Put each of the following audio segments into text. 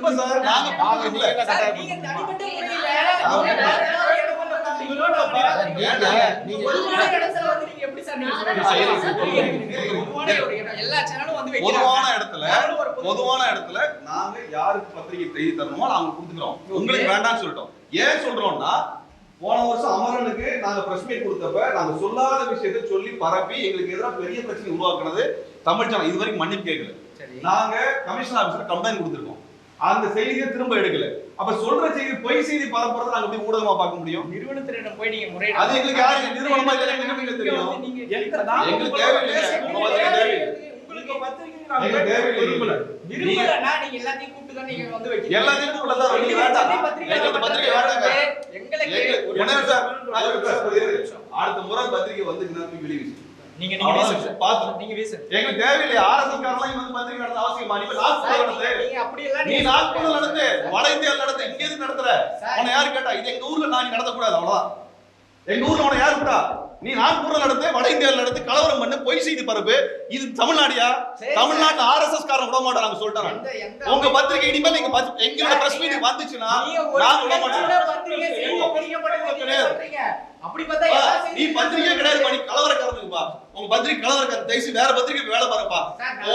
உண்மை சார். நாங்க நீங்க தனிப்பட்ட முறையில பொதுவான இடத்துல நாங்க யாருக்கு பத்திரிகை செய்தி தரணுமோ நாங்க கொடுத்துக்கிறோம். உங்களுக்கு வேண்டாம்னு சொல்லிட்டோம். ஏன் சொல்றோம்னா போன வருஷம் அமரனுக்கு நாங்க பிரஸ் மீட் கொடுத்தப்ப நாங்க சொல்லாத விஷயத்தை சொல்லி பரப்பி எங்களுக்கு எதிராக பெரிய பிரச்சனை உருவாக்குனது தமிழ் சேனல் இது வரைக்கும் மன்னிப்பு கேட்கல. நாங்க கமிஷன் ஆபீஸ்ல கம்ப்ளைண்ட் கொடுத்திருக்கோம். அந்த செய்தியை திரும்ப எடுக்கல. அப்ப சொல்ற செய்தி பொய் செய்தி பரப்புறத நாங்க எப்படி ஊடகமா பார்க்க முடியும்? நிறுவனத்திடம் போய் நீங்க முறையிட அது எங்களுக்கு யாரு நிறுவனமா இல்ல எங்களுக்கு தெரியும். எங்களுக்கு தேவையில்லை. உங்களுக்கு பத்திரிகை நாங்க விரும்பல. விரும்பலனா நீங்க எல்லாத்தையும் கூப்பிட்டு தான் நீங்க வந்து வைக்கீங்க. எல்லாத்தையும் கூப்பிடல சார். நீங்க வேண்டாம். எங்களுக்கு பத்திரிகை வேண்டாங்க. எங்களுக்கு உடனே சார் அடுத்த முறை பத்திரிகை வந்துச்சுன்னா தூக்கி வெளிய வீசுங்க. நீங்க வீசுங்க. பாத்து நீங்க வீசுங்க. எங்களுக்கு தேவையில்லை. ஆர்எஸ்எஸ் காரலாம் இங்க வந்து பத்திரிகை நடத்த அவசியமா? நீ நாக்பூர்ல நடத்து. நீங்க அப்படி எல்லாம் நீ நாக்பூர்ல நடத்து. வட இந்தியால நடத்து. இங்க எதுக்கு நடத்துற? உன்னை யாரு கேட்டா? இது எங்க ஊர்ல நான் நடத்த கூடாது அவ்வளவுதான். எங்க ஊர்ல உன்னை யாரு கூடா? நீ நாக்பூர்ல நடத்து, வட இந்தியால நடத்து, கலவரம் பண்ணு, பொய் செய்தி பரப்பு. இது தமிழ்நாடியா? தமிழ்நாட்டுல ஆர்எஸ்எஸ் காரன் விட மாட்டாங்க சொல்லிட்டாங்க. உங்க பத்திரிகை இனிமேல் நீங்க எங்களோட பிரஸ் மீட் வந்துச்சுன்னா நான் விட மாட்டேன். பத்திரிகை செய்தி படிக்கப்படுறீங்க சொல்றீங்க. அப்படி பார்த்தா நீ பத்திரிகை கிடையாது பண்ணி கலவரக்காரனுக்குப்பா. உங்க பத்திரிகை கலவரக்காரன் தயவுசெய்து வேற பத்திரிகை போய் வேலை பாருப்பா.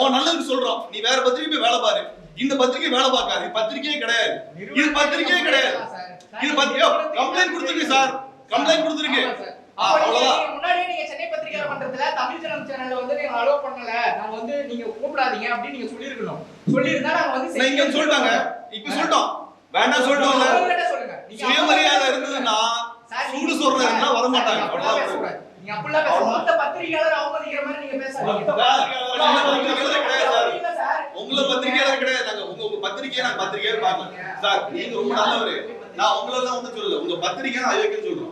உன் நல்லதுக்கு சொல்றோம். நீ வேற பத்திரிகை போய் வேலை பாரு. இந்த பத்திரிகை வேலை பார்க்காது. இது பத்திரிகையே கிடையாது. இது பத்திரிகையே கிடையாது. இது பத்திரிகை கம்ப்ளைண்ட் கொடுத்துருக்கு சார். கம்ப்ளைண்ட் கொடுத்துருக்கு. அவ்வளவுதான். முன்னாடியே நீங்க சென்னை பத்திரிகை பண்றதுல தமிழ் சேனல்ல வந்து நீங்க அலோ பண்ணல. நான் வந்து நீங்க கூப்பிடாதீங்க அப்படி நீங்க சொல்லிருக்கணும். சொல்லிருந்தா நாங்க வந்து இங்க சொல்லிட்டாங்க. இப்ப சொல்லிட்டோம். வேண்டாம் சொல்லிட்டோம்ல. சொல்லுங்க. சுயமரியாதை இருந்ததுன்னா சூடு சொல்றதுன்னா வர மாட்டாங்க. அவ்வளவுதான். நீங்க அப்படிலாம் பேச மொத்த பத்திரிகையாளர் அவமதிக்கிற மாதிரி நீங்க பேசாதீங்க. உங்கள பத்திரிகையாளர் கிடையாது. நாங்க உங்க பத்திரிகையை நான் பத்திரிகையே பார்க்கல சார். நீங்க ரொம்ப நல்லவரு. நான் உங்களெல்லாம் ஒண்ணும் சொல்லல. உங்க பத்திரிகை நான் ஐயோக்கியம் சொல்றோம்.